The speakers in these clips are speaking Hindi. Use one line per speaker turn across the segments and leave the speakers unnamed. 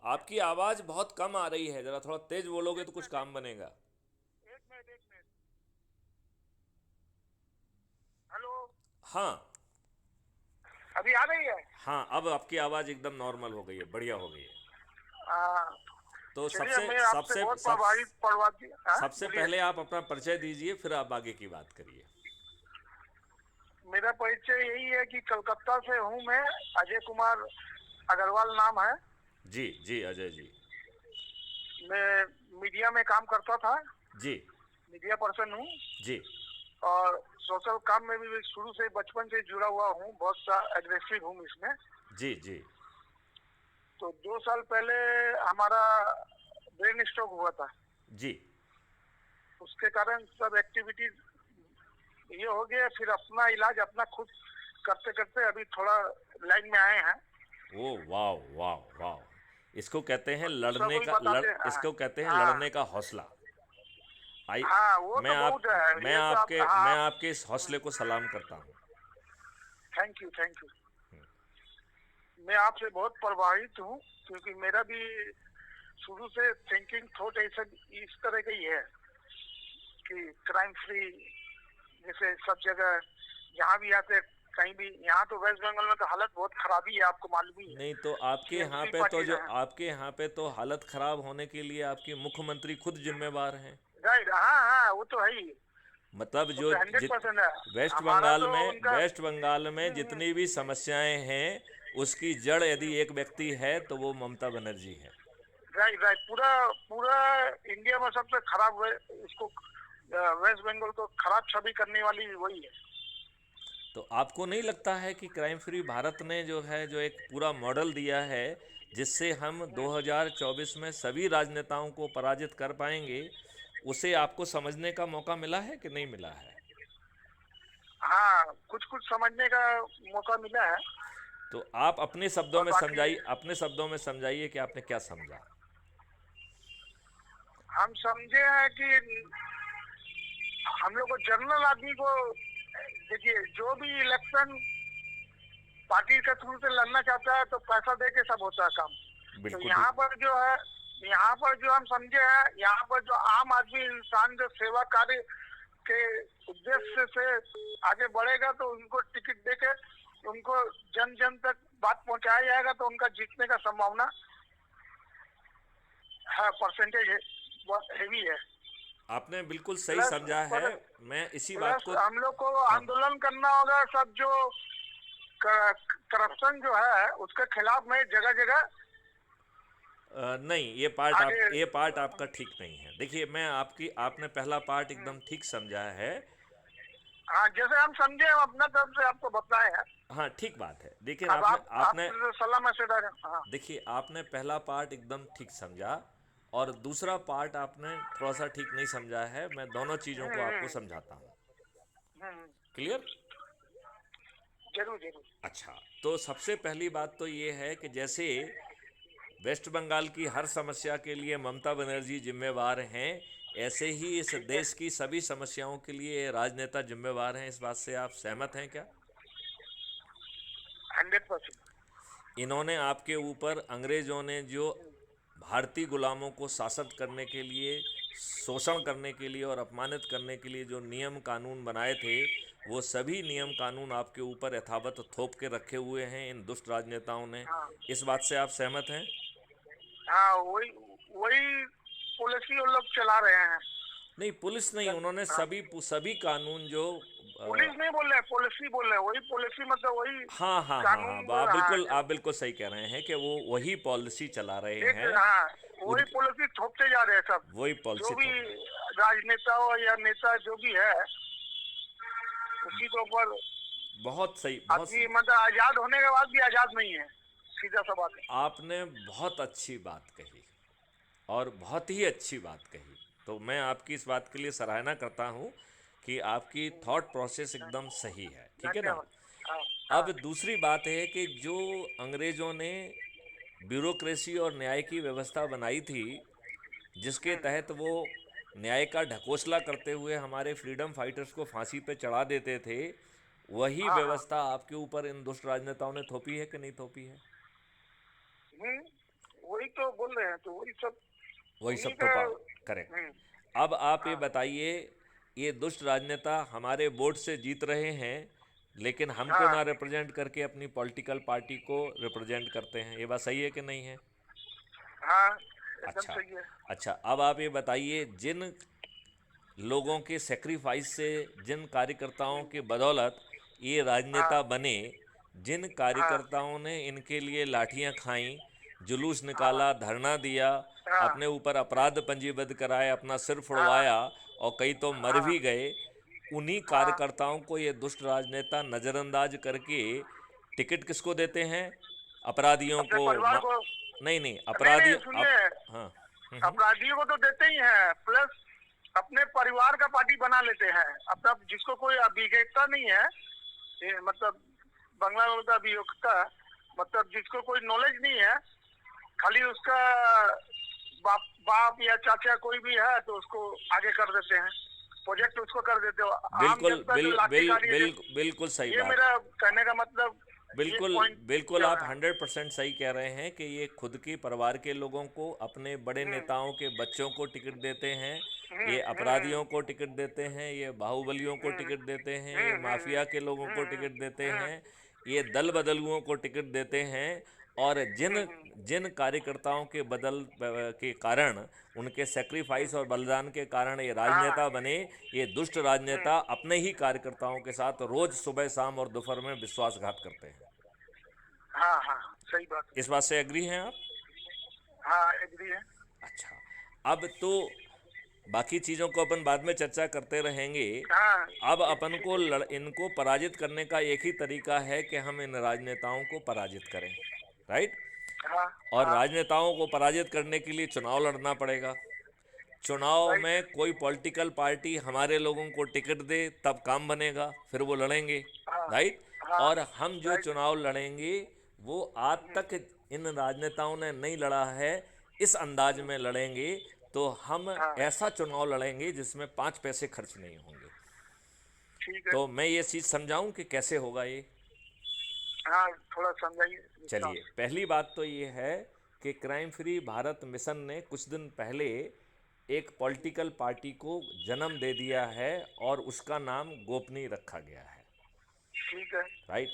आपकी आवाज बहुत कम आ रही है, जरा थोड़ा तेज बोलोगे तो
एक
कुछ
मिनट
काम बनेगा।
एक मिनट। हेलो।
हाँ।
अभी आ रही है?
हाँ, अब आपकी आवाज एकदम नॉर्मल हो गई है, बढ़िया हो गई है।
आ,
तो
चलिए,
सबसे
मैं आपसे
सबसे
बहुत
सब
प्रभावित प्रभावित। हाँ,
सबसे
बोलिए।
पहले आप अपना परिचय दीजिए, फिर आप आगे की बात करिए।
मेरा परिचय यही है कि कलकत्ता से हूँ मैं। अजय कुमार अग्रवाल नाम है।
जी जी अजय जी।
मैं मीडिया में काम करता था।
जी
मीडिया पर्सन हूँ।
जी
और सोशल काम में भी शुरू से बचपन से जुड़ा हुआ हूँ। बहुत सा एग्रेसिव हूँ इसमें।
जी जी
तो 2 साल पहले हमारा ब्रेन स्ट्रोक हुआ था।
जी।
उसके कारण सब एक्टिविटीज ये हो गया। फिर अपना इलाज अपना खुद करते करते अभी थोड़ा लाइन में आए हैं।
ओ वाह वाह वाह, इसको कहते हैं
और दूसरा
लड़ने
कोई
का
बताते हैं। हाँ।
इसको कहते हैं
हाँ।
लड़ने का हौसला। आई
हाँ, वो
मैं
तो
आप
बहुत है, ये तो आप।
मैं
हाँ।
आपके इस हौसले को सलाम करता हूँ।
Thank you, thank you. मैं आपसे बहुत प्रभावित हूँ, क्योंकि मेरा भी शुरू से थिंकिंग थॉट ऐसा इस तरह का ही है कि क्राइम फ्री, जैसे सब जगह जहाँ भी आते, कहीं भी। यहाँ तो वेस्ट बंगाल में तो हालत बहुत खराबी है, आपको मालूम ही है।
नहीं तो
टीएमसी पार्टी है।
आपके यहाँ पे तो हालत खराब होने के लिए आपके मुख्यमंत्री खुद जिम्मेवार हैं।
राइट। हाँ हाँ, वो तो है ही।
मतलब
वो
जो
तो 100% है। हमारा तो उनका।
वेस्ट बंगाल में
हम्म।
जितनी भी समस्याएं हैं, उसकी जड़ यदि एक व्यक्ति है तो वो ममता बनर्जी है।
Right right. पूरा पूरा इंडिया में सबसे खराब इसको वेस्ट बंगाल को खराब छवि करने वाली वही है।
तो आपको नहीं लगता है कि क्राइम फ्री भारत ने जो है, जो एक पूरा मॉडल दिया है, जिससे हम
हम्म।
2024 में सभी राजनेताओं को पराजित कर पाएंगे, उसे आपको समझने का मौका मिला है कि नहीं मिला है?
हाँ, कुछ कुछ समझने का मौका मिला है।
तो आप
और बाकी
अपने शब्दों में समझाइए कि आपने क्या समझा।
हम समझे हैं कि हम लोग को जनरल आदमी को, देखिए, जो भी इलेक्शन पार्टी के थ्रू से लड़ना चाहता है तो पैसा दे के सब होता है काम। तो
बिल्कुल
यहाँ
ठीक।
पर जो है, यहाँ पर जो हम समझे हैं, यहाँ पर जो आम आदमी इंसान जो सेवा कार्य के उद्देश्य से आगे बढ़ेगा, तो उनको टिकट देके उनको जन जन तक बात पहुंचाया जाएगा, तो उनका जीतने का संभावना है। परसेंटेज है, बहुत हेवी है।
आपने बिल्कुल सही
प्लस
समझा है।
पर
मैं इसी बात
प्लस
को।
हम लोग को
हाँ।
आंदोलन करना होगा। सब जो करप्शन जो है उसके खिलाफ में जगह जगह
नहीं,
आगे।
ये पार्ट आपका ठीक नहीं है। देखिए, मैं आपकी आपने पहला पार्ट
हम्म।
एकदम ठीक समझा है।
हाँ, जैसे हम समझे हम अपना तरफ से आपको बताए हैं।
हाँ, ठीक बात है, लेकिन
अब आप
आपने
सलाह मशवरा। हाँ।
देखिए, आपने पहला पार्ट एकदम ठीक समझा, और दूसरा पार्ट आपने थोड़ा सा ठीक नहीं समझा है। मैं दोनों चीज़ों को आपको
हम्म।
समझाता हूँ।
हम्म।
क्लियर?
जरूर जरूर।
अच्छा, तो सबसे पहली बात तो ये है कि जैसे वेस्ट बंगाल की हर समस्या के लिए ममता बनर्जी जिम्मेवार हैं, ऐसे ही इस
ठीक है।
देश की सभी समस्याओं के लिए राजनेता जिम्मेवार हैं। इस बात से आप सहमत हैं क्या?
100%।
इन्होंने आपके ऊपर, अंग्रेजों ने जो भारतीय गुलामों को शासित करने के लिए, शोषण करने के लिए और अपमानित करने के लिए जो नियम कानून बनाए थे, वो सभी नियम कानून आपके ऊपर यथावत थोप के रखे हुए हैं इन दुष्ट राजनेताओं ने।
हाँ
इस बात से आप सहमत हैं?
हाँ, वही वही पॉलिसी वो लोग चला रहे हैं।
नहीं, पुलिस नहीं, उन्होंने
हाँ,
सभी कानून जो
पुलिस नहीं बोल रहे हैं, पॉलिसी बोल रहे हैं। वही पॉलिसी मतलब वही
हाँ हाँ हाँ हाँ,
कानून। हाँ, जो
आप बिल्कुल सही कह रहे हैं कि वो वही पॉलिसी चला रहे
एक।
हैं।
हाँ, वही
उनकी
पॉलिसी थोपते जा रहे हैं सब।
वही
जो
पॉलिसी
भी
थोप रहे हैं।
राजनेता हो या नेता जो भी है, उसी के ऊपर।
बहुत सही,
आदमी मतलब आजाद होने के बाद भी आजाद नहीं है। सीधा सा बात है।
आपने बहुत अच्छी बात कही, और बहुत ही अच्छी बात कही। तो मैं आपकी इस बात के लिए सराहना करता हूँ कि आपकी थॉट प्रोसेस एकदम सही है, ठीक है ना?
धन्यवाद। हाँ।
अब
हाँ।
दूसरी बात है कि जो अंग्रेज़ों ने ब्यूरोक्रेसी और न्याय की व्यवस्था बनाई थी, जिसके
हम्म।
तहत वो न्याय का ढकोसला करते हुए हमारे फ्रीडम फाइटर्स को फांसी पे चढ़ा देते थे, वही
हाँ हाँ।
व्यवस्था आपके ऊपर इन दुष्ट राजनेताओं ने थोपी है कि नहीं थोपी है?
हम्म। वही तो बोल रहे हैं, तो वही सब
वही
उन्हीं
सब
का।
थोपा। करेक्ट। अब आप ये
हाँ
बताइए, ये दुष्ट राजनेता हमारे वोट से जीत रहे हैं, लेकिन हमको
हाँ
ना रिप्रेजेंट करके अपनी पॉलिटिकल पार्टी को रिप्रेजेंट करते हैं। ये बात सही है कि नहीं है?
हाँ, एकदम
अच्छा।
सही है।
अच्छा, अब आप ये बताइए, जिन लोगों के सेक्रीफाइस से, जिन कार्यकर्ताओं के बदौलत ये
हाँ
राजनेता बने, जिन
हाँ
कार्यकर्ताओं ने इनके लिए लाठियां खाई, जुलूस
हाँ
निकाला, धरना दिया,
हाँ
अपने ऊपर अपराध पंजीबद्ध कराए, अपना सिर
हाँ
फुड़वाया और कई तो मर
हाँ
भी गए, उन्हीं
हाँ।
कार्यकर्ताओं को ये दुष्ट राजनेता नज़रअंदाज करके टिकट किसको देते हैं? अपराधियों
अपने
को
परिवार को।
नहीं नहीं,
नहीं
अपराधी
नहीं, सुनिए,
हाँ।
अपराधियों को तो देते ही हैं, प्लस अपने परिवार का पार्टी बना लेते हैं अपना, जिसको कोई अभिज्ञता नहीं है, ये मतलब बंगला का अभियोक्ता, मतलब जिसको कोई नॉलेज नहीं है, खाली उसका बाप या चाचा कोई भी है तो उसको आगे कर देते हैं, प्रोजेक्ट उसको कर देते हो। आम
बिल्कुल
जनता जो
बिल
लाठी
बिल
खा रही है,
बिल बिल्कुल सही
ये
बात।
मेरा कहने का मतलब, ये
बिल्कुल
पॉइंट
बिल्कुल,
जो
आप
है।
100% सही कह रहे हैं कि ये खुद के परिवार के लोगों को, अपने बड़े
हम्म
नेताओं के बच्चों को टिकट देते हैं,
हम्म
ये
हम्म
अपराधियों को टिकट देते हैं, ये बाहुबलियों को
हम्म
टिकट देते हैं, ये
हम्म हम्म
माफिया के लोगों को
हम्म
टिकट देते
हम्म
हैं, ये दल बदलुओं को टिकट देते हैं। और जिन
हम्म
जिन कार्यकर्ताओं के बदल के कारण, उनके सेक्रीफाइस और बलिदान के कारण ये
हाँ
राजनेता बने, ये दुष्ट राजनेता अपने ही कार्यकर्ताओं के साथ रोज सुबह शाम और दोपहर में विश्वासघात करते हैं।
हाँ हाँ, सही बात है।
इस बात से एग्री हैं आप?
हाँ, एग्री है।
अच्छा। अब तो बाकी चीज़ों को अपन बाद में चर्चा करते रहेंगे।
हाँ,
अब अपन
ठीक
को
है, ठीक है।
इनको पराजित करने का एक ही तरीका है कि हम इन राजनेताओं को पराजित करें, राइट?
हाँ
और
हाँ,
राजनेताओं को पराजित करने के लिए चुनाव लड़ना पड़ेगा। चुनाव
राइट।
में कोई पॉलिटिकल पार्टी हमारे लोगों को टिकट दे तब काम बनेगा, फिर वो लड़ेंगे,
हाँ
राइट?
हाँ,
और हम जो
राइट।
चुनाव लड़ेंगे वो आज तक इन राजनेताओं ने नहीं लड़ा है, इस अंदाज में लड़ेंगे। तो हम
हाँ,
ऐसा चुनाव लड़ेंगे जिसमें 5 पैसे खर्च नहीं होंगे।
ठीक है।
तो मैं ये चीज़ समझाऊं कि कैसे होगा ये।
हाँ, थोड़ा समझाइए विस्तार
चलिए,
से।
पहली बात तो ये है कि क्राइम फ्री भारत मिशन ने कुछ दिन पहले एक पॉलिटिकल पार्टी को जन्म दे दिया है और उसका नाम गोपनीय रखा गया है,
ठीक है।
राइट?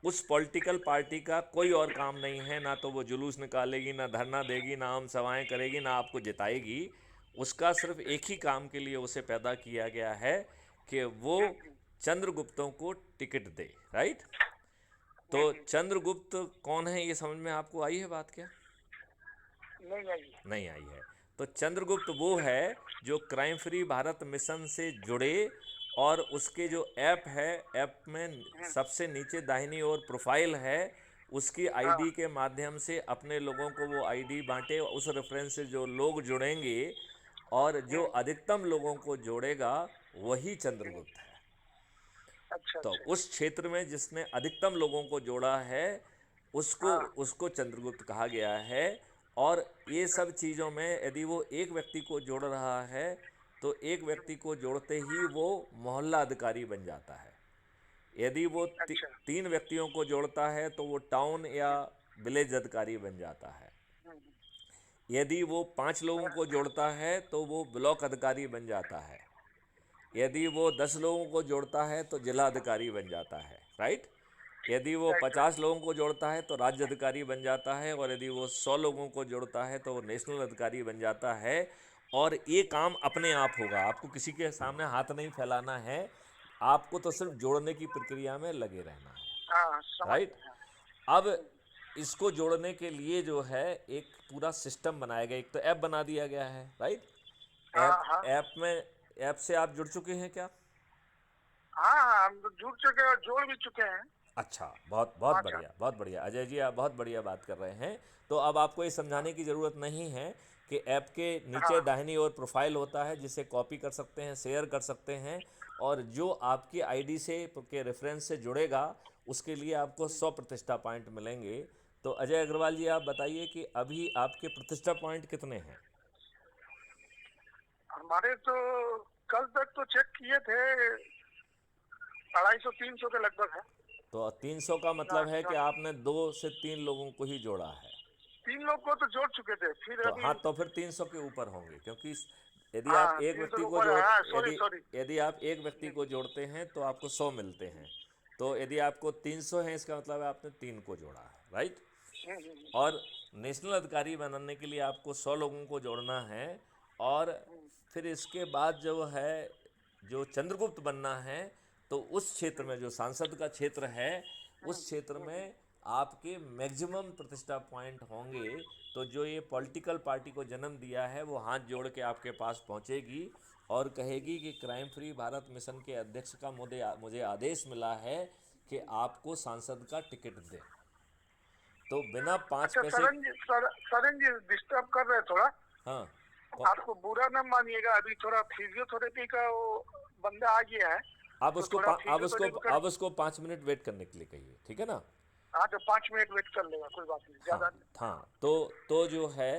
उस पॉलिटिकल पार्टी का कोई और काम नहीं है, ना तो वो जुलूस निकालेगी, ना धरना देगी, ना आम सभाएं करेगी, ना आपको जिताएगी। उसका सिर्फ एक ही काम के लिए उसे पैदा किया गया है कि वो चंद्रगुप्तों को टिकट दे, राइट? तो चंद्रगुप्त कौन है, ये समझ में आपको आई है बात क्या?
नहीं आई।
नहीं आई है। तो चंद्रगुप्त वो है जो क्राइम फ्री भारत मिशन से जुड़े, और उसके जो ऐप है, ऐप में सबसे नीचे दाहिनी ओर प्रोफाइल है, उसकी
हाँ
आईडी के माध्यम से अपने लोगों को वो आईडी बांटे। उस रेफरेंस से जो लोग जुड़ेंगे और जो अधिकतम लोगों को जोड़ेगा वही चंद्रगुप्त है।
अच्छा
तो
अच्छा।
उस क्षेत्र में जिसने अधिकतम लोगों को जोड़ा है उसको
हाँ
उसको चंद्रगुप्त कहा गया है। और ये सब चीज़ों में यदि वो एक व्यक्ति को जोड़ रहा है तो एक व्यक्ति को जोड़ते ही वो मोहल्ला अधिकारी बन जाता है। यदि वो
अच्छा।
3 व्यक्तियों को जोड़ता है तो वो टाउन या विलेज अधिकारी बन जाता है। यदि वो 5 लोगों को जोड़ता है तो वो ब्लॉक अधिकारी बन जाता है। यदि वो 10 लोगों को जोड़ता है तो जिला अधिकारी बन जाता है, राइट? यदि वो
राइट राइट।
50 लोगों को जोड़ता है तो राज्य अधिकारी बन जाता है, और यदि वो 100 लोगों को जोड़ता है तो वो नेशनल अधिकारी बन जाता है। और ये काम अपने आप होगा, आपको किसी के सामने हाथ नहीं फैलाना है, आपको तो सिर्फ जोड़ने की प्रक्रिया में लगे रहना है,
हाँ, समझ
राइट?
गए हैं।
अब इसको जोड़ने के लिए जो है एक पूरा सिस्टम बनाया गया, एक तो ऐप बना दिया गया है, राइट?
हाँ
ऐप
हाँ
ऐप में ऐप से आप जुड़ चुके हैं क्या?
हाँ हाँ, हम तो जुड़ चुके हैं और जोड़ भी चुके हैं।
अच्छा, बहुत बहुत
अच्छा।
बढ़िया, बहुत बढ़िया अजय जी, आप बहुत बढ़िया बात कर रहे हैं। तो अब आपको ये समझाने की ज़रूरत नहीं है कि ऐप के नीचे
हाँ
दाहिनी ओर प्रोफाइल होता है जिसे कॉपी कर सकते हैं, शेयर कर सकते हैं, और जो आपकी आईडी से के रेफरेंस से जुड़ेगा उसके लिए आपको 100 प्रतिष्ठा पॉइंट मिलेंगे। तो अजय अग्रवाल जी, आप बताइए कि अभी आपके प्रतिष्ठा पॉइंट कितने हैं?
हमारे तो कल तक तो चेक किए थे, 250-300 के लगभग है।
तो 300 का
हाँ
मतलब है कि
हाँ,
आपने 2 से 3 लोगों को ही जोड़ा है।
3 लोग को तो जोड़ चुके थे, फिर
तो
अभी।
हाँ, तो फिर 300 के ऊपर होंगे, क्योंकि यदि आप
हाँ,
एक
300
व्यक्ति
के
को
ऊपर है।
जोड़
हाँ, सॉरी
यदि
सॉरी।
यदि आप एक व्यक्ति को जोड़ते हैं तो आपको 100 मिलते हैं। तो यदि आपको 300 है, इसका मतलब है आपने 3 को जोड़ा है, राइट। और नेशनल अधिकारी बनाने के लिए आपको 100 लोगों को जोड़ना है। और फिर इसके बाद जो है, जो चंद्रगुप्त बनना है, तो उस क्षेत्र में जो सांसद का क्षेत्र है, उस क्षेत्र में आपके मैक्सिमम प्रतिष्ठा पॉइंट होंगे। तो जो ये पॉलिटिकल पार्टी को जन्म दिया है, वो हाथ जोड़ के आपके पास पहुंचेगी और कहेगी कि क्राइम फ्री भारत मिशन के अध्यक्ष का मुझे आदेश मिला है कि आपको सांसद का टिकट दें। तो बिना 5
अच्छा
पैसे।
सरन जी डिस्टर्ब कर रहे हैं थोड़ा।
हाँ।
आपको बुरा न मानिएगा, अभी थोड़ा फिजियोथेरेपी का वो बंदा आ गया है,
आप
तो
उसको
थोड़ा
आप उसको
फिजियोथेरेपी कर।
आप उसको 5 मिनट वेट करने के लिए कहिए, ठीक है ना।
हाँ, तो 5 मिनट वेट कर लेगा, कोई बात नहीं,
हाँ
ज्यादा नहीं।
हाँ, तो जो है,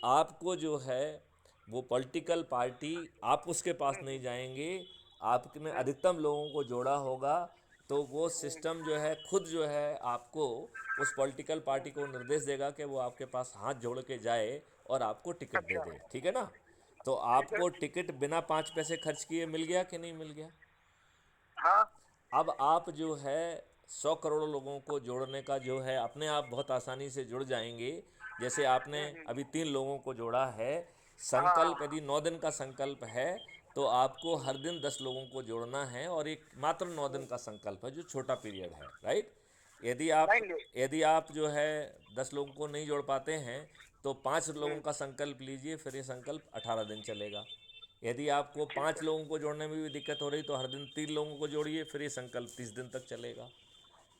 आपको जो है वो पॉलिटिकल पार्टी, आप उसके पास नहीं जाएंगे। आपने अधिकतम लोगों को जोड़ा होगा, तो वो सिस्टम जो है खुद जो है आपको, उस पॉलिटिकल पार्टी को निर्देश देगा कि वो आपके पास हाथ जोड़ के जाए और आपको टिकट दे
अच्छा,
दे, ठीक है ना। तो
ठीक है।
आपको टिकट बिना 5 पैसे खर्च किए मिल गया कि नहीं मिल गया।
हाँ।
अब आप जो है 100 करोड़ लोगों को जोड़ने का जो है, अपने आप बहुत आसानी से जुड़ जाएंगे। जैसे आपने अभी 3 लोगों को जोड़ा है।
हाँ,
संकल्प, यदि 9 दिन का संकल्प है, तो आपको हर दिन 10 लोगों को जोड़ना है, और एक मात्र 9 दिन का संकल्प है जो छोटा पीरियड है, राइट। यदि आप
लाएंगे।
यदि आप जो है 10 लोगों को नहीं जोड़ पाते हैं, तो 5 लोगों का संकल्प लीजिए, फिर ये संकल्प 18 दिन चलेगा। यदि आपको
ठीक
5
है।
लोगों को जोड़ने में भी दिक्कत हो रही, तो हर दिन 3 लोगों को जोड़िए, फिर ये संकल्प 30 दिन तक चलेगा।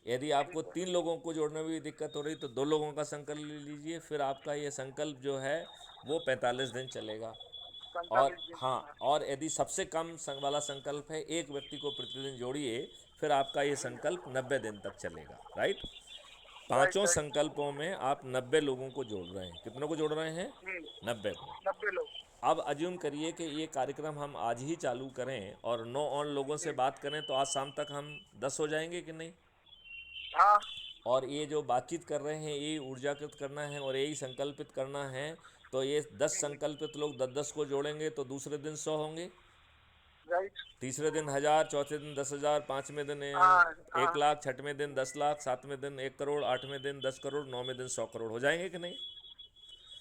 यदि आपको
ठीक है।
3 लोगों को जोड़ने में भी दिक्कत हो रही, तो 2 लोगों का संकल्प ले लीजिए, फिर आपका ये संकल्प जो है वो 45 दिन चलेगा। और
45 दिन।
हाँ, और यदि सबसे कम वाला संकल्प है, एक व्यक्ति को प्रतिदिन जोड़िए, फिर आपका ये संकल्प 90 दिन तक चलेगा, राइट।
राइट
पांचों
राइट।
संकल्पों में आप 90 लोगों को जोड़ रहे हैं। कितनों को जोड़ रहे हैं? 90 को।
90 लोग।
अब अज्यूम करिए कि ये कार्यक्रम हम आज ही चालू करें और 9 और लोगों से बात करें, तो आज शाम तक हम 10 हो जाएंगे कि नहीं।
हाँ।
और ये जो बातचीत कर रहे हैं, ये ऊर्जाकृत करना है और यही संकल्पित करना है। तो ये 10 संकल्पित लोग 10-10 को जोड़ेंगे, तो दूसरे दिन 100 होंगे,
राइट।
तीसरे दिन 1000, चौथे दिन 10,000, पाँचवें दिन
हाँ हाँ
1 लाख, छठवें दिन 10 लाख, सातवें दिन 1 करोड़, आठवें दिन 10 करोड़, नौवें दिन 100 करोड़ हो जाएंगे कि नहीं।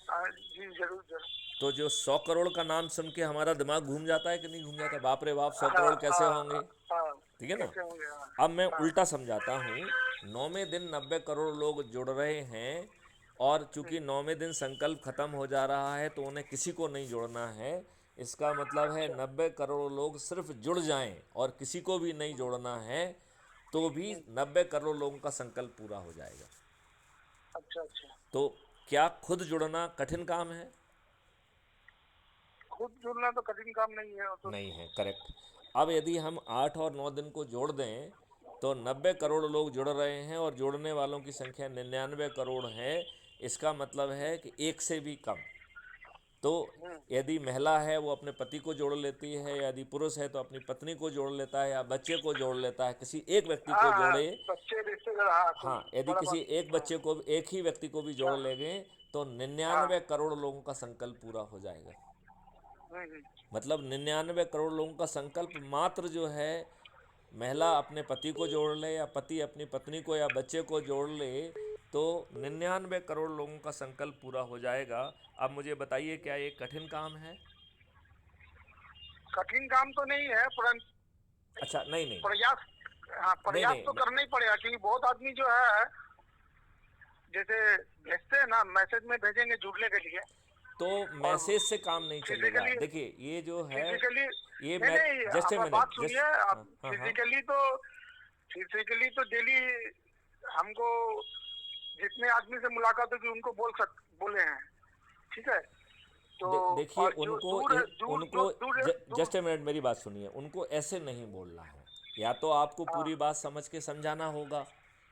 हाँ, जी जरूर जरूर।
तो जो 100 करोड़ का नाम सुन के हमारा दिमाग घूम जाता है कि नहीं घूम जाता, बाप रे बाप, 100 करोड़
हाँ
कैसे
हाँ
होंगे।
हाँ।
ठीक है ना।
कैसे होंगे? हाँ
अब मैं
हाँ।
उल्टा समझाता हूँ। 9वें दिन 90 करोड़ लोग जुड़ रहे हैं, और चूंकि 9वें दिन संकल्प खत्म हो जा रहा है, तो उन्हें किसी को नहीं जोड़ना है। इसका मतलब है 90 करोड़ लोग सिर्फ जुड़ जाएं और किसी को भी नहीं जोड़ना है, तो भी 90 करोड़ लोगों का संकल्प पूरा हो जाएगा।
अच्छा अच्छा।
तो क्या खुद जुड़ना कठिन काम है?
खुद जुड़ना तो कठिन काम नहीं है, वो तो।
नहीं है, करेक्ट। अब यदि हम 8 और 9 दिन को जोड़ दें, तो 90 करोड़ लोग जुड़ रहे हैं और जोड़ने वालों की संख्या 99 करोड़ है। इसका मतलब है कि एक से भी कम। तो यदि महिला है, वो अपने पति को जोड़ लेती है, यदि पुरुष है तो अपनी पत्नी को जोड़ लेता है, या बच्चे को जोड़ लेता है, किसी एक व्यक्ति
हाँ
को
हाँ,
जोड़े।
बच्चे रिश्तेदार, हाँ कोई
हाँ, यदि
बड़ा
किसी
बात।
एक
हाँ
बच्चे को, एक ही व्यक्ति को भी जोड़
हाँ
लेंगे, तो
हाँ।
99 करोड़ लोगों का संकल्प पूरा हो जाएगा।
हम्म।
मतलब 99 करोड़ लोगों का संकल्प मात्र जो है, महिला अपने पति को जोड़ ले या पति अपनी पत्नी को या बच्चे को जोड़ ले, तो 99 करोड़ लोगों का संकल्प पूरा हो जाएगा। अब मुझे बताइए, क्या ये कठिन काम है?
कठिन काम तो नहीं है, परंतु
अच्छा, नहीं नहीं
प्रयास, हाँ
नहीं
प्रयास
नहीं
तो करना ही पड़ेगा, क्योंकि बहुत आदमी जो है जैसे भेजते हैं ना, मैसेज में भेजेंगे जुड़ने के लिए,
तो
और
मैसेज से काम नहीं चलेगा।
फिजिकली,
देखिए, ये जो है,
फिजिकली
ये
नहीं
मैं,
नहीं,
जस्ट ए
हमारी
मिनट,
बात
जस्ट,
सुनिए आप।
हाँ हाँ हाँ,
फिजिकली तो डेली हमको जितने आदमी से मुलाकात होगी उनको बोले हैं, ठीक है। तो
देखिए,
और जो
उनको
दूर है, दूर
उनको
जो दूर है, दूर।
जस्ट ए मिनट, मेरी बात सुनिए। उनको ऐसे नहीं बोलना है। या तो आपको
हाँ।
पूरी बात समझ के समझाना होगा,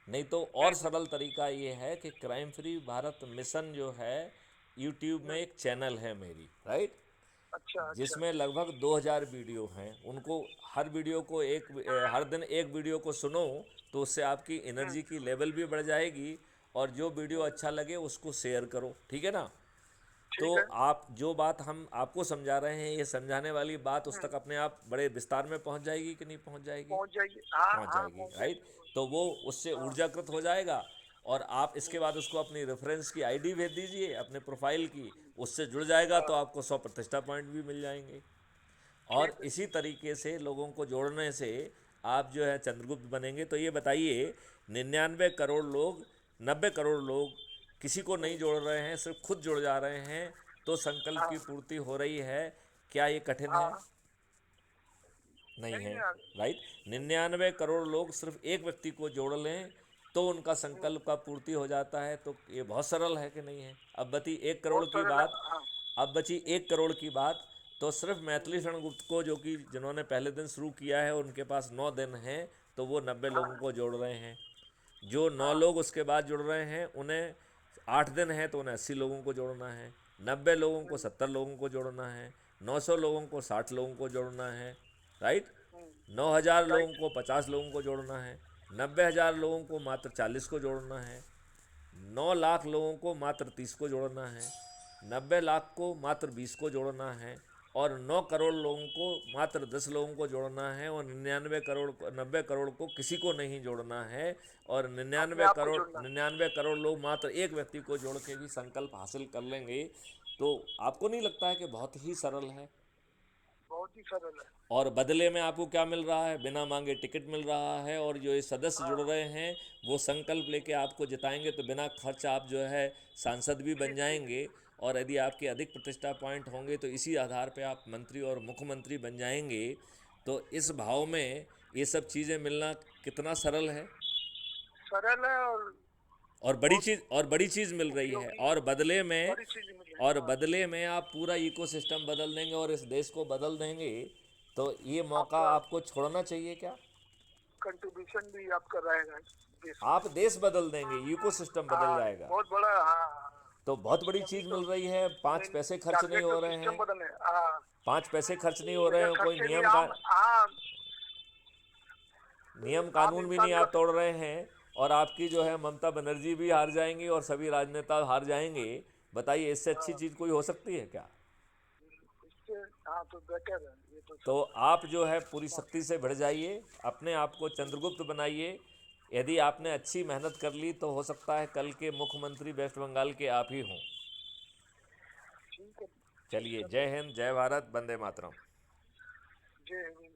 नहीं तो और सरल तरीका ये है कि क्राइम फ्री भारत मिशन जो है, यूट्यूब में एक चैनल है मेरी, राइट,
अच्छा अच्छा।
जिसमें लगभग 2000 वीडियो हैं। उनको हर वीडियो को हर दिन एक वीडियो को सुनो, तो उससे आपकी एनर्जी की लेवल भी बढ़ जाएगी, और जो वीडियो अच्छा लगे उसको शेयर करो, ठीक है ना। तो
ठीक है।
आप जो बात हम आपको समझा रहे हैं, ये समझाने वाली बात उस तक अपने आप बड़े विस्तार में पहुंच जाएगी कि नहीं पहुंच जाएगी?
पहुंच जाइए, हाँ
पहुंच
हाँ
जाएगी,
पहुंच
राइट।
जाइए।
तो वो उससे
हाँ।
ऊर्जाकृत हो जाएगा। और आप इसके बाद उसको अपनी रेफरेंस की आईडी भेज दीजिए, अपने प्रोफाइल की, उससे जुड़ जाएगा तो
हाँ,
आपको 100 प्रतिष्ठा पॉइंट भी मिल जाएंगे। और
ठीक है।
इसी तरीके से लोगों को जोड़ने से आप जो है चंद्रगुप्त बनेंगे। तो ये बताइए, 99 करोड़ लोग, 90 करोड़ लोग किसी को नहीं जोड़ रहे हैं, सिर्फ खुद जुड़ जा रहे हैं, तो संकल्प
हाँ
की पूर्ति हो रही है। क्या ये कठिन है?
हाँ।
नहीं
नहीं
है,
यार।
राइट। 99 करोड़ लोग सिर्फ एक व्यक्ति को जोड़ लें तो उनका संकल्प का पूर्ति हो जाता है। तो ये बहुत सरल है कि नहीं है? अब बची 1 करोड़
बहुत
की
सरल है।
बात।
हाँ।
अब बची 1 करोड़ की बात। तो सिर्फ मैथिली शरण गुप्त को, जो कि जिन्होंने पहले दिन शुरू किया है, उनके पास 9 दिन हैं, तो वो 90 लोगों
हाँ
को जोड़ रहे हैं। जो 9
हाँ।
लोग उसके बाद जुड़ रहे हैं, उन्हें 8 दिन है तो उन्हें 80 लोगों को जोड़ना है। 90 लोगों को 70 लोगों को जोड़ना है। 900 लोगों को 60 लोगों को जोड़ना है, राइट। 9,000 लोगों
राइट।
को 50 लोगों को जोड़ना है। 90,000 लोगों को मात्र 40 को जोड़ना है। 9 लाख लोगों को मात्र 30 को जोड़ना है। 90 लाख को मात्र 20 को जोड़ना है। और 9 करोड़ लोगों को मात्र 10 लोगों को जोड़ना है। और 99 करोड़ को, 90 करोड़ को किसी को नहीं जोड़ना है। और
अपने
निन्यानवे
आप को
करोड़
जुड़ना।
99 करोड़ लोग मात्र एक व्यक्ति को जोड़ के भी संकल्प हासिल कर लेंगे। तो आपको नहीं लगता है कि बहुत ही सरल है?
बहुत ही सरल है।
और बदले में आपको क्या मिल रहा है? बिना मांगे टिकट मिल रहा है। और जो ये सदस्य जुड़
हाँ।
रहे हैं, वो संकल्प लेके आपको जिताएंगे, तो बिना खर्च आप जो है सांसद भी बन
ठीक ठीक।
जाएंगे। और यदि आपके अधिक प्रतिष्ठा पॉइंट होंगे तो इसी आधार पे आप मंत्री और मुख्यमंत्री बन जाएंगे। तो इस भाव में ये सब चीज़ें मिलना कितना सरल है।
सरल है
और बड़ी
बहुत
चीज़, और बड़ी चीज़ मिल रही है।
उपयोगी।
और बदले में,
बड़ी चीज मिल रही है।
और
हाँ।
बदले में आप पूरा इकोसिस्टम बदल देंगे और इस देश को बदल देंगे। तो ये मौका
आपका
आपको छोड़ना चाहिए क्या?
कंट्रीब्यूशन भी आपका रहेगा देश में।
आप देश बदल देंगे, इकोसिस्टम बदल
हाँ
जाएगा।
बहुत बड़ा। हाँ।
तो बहुत बड़ी
तभी
चीज़
तो
मिल रही है। 5 पैसे खर्च नहीं
टारगेट तो
हो रहे
सिस्टम
हैं।
बदलने। हाँ।
5 पैसे खर्च नहीं हो रहे
बगैर
हैं। कोई
खर्चे भी
नियम का,
आम। हाँ।
नियम
आम
कानून भी
इंसान
नहीं
का।
आप तोड़ रहे हैं। और आपकी जो है ममता बनर्जी भी हार जाएंगी और सभी राजनेता हार जाएंगे। बताइए, इससे अच्छी
हाँ।
चीज़ कोई हो सकती है क्या?
इससे। हाँ तो बेटर है ये तो
तो
सब।
आप जो है पूरी शक्ति से बढ़ जाइए, अपने आप को चंद्रगुप्त बनाइए। यदि आपने अच्छी मेहनत कर ली तो हो सकता है कल के मुख्यमंत्री वेस्ट बंगाल के आप ही हों।
ठीक है।
चलिए,
चलो।
जय हिंद, जय भारत, वंदे मातरम।
जय हिंद।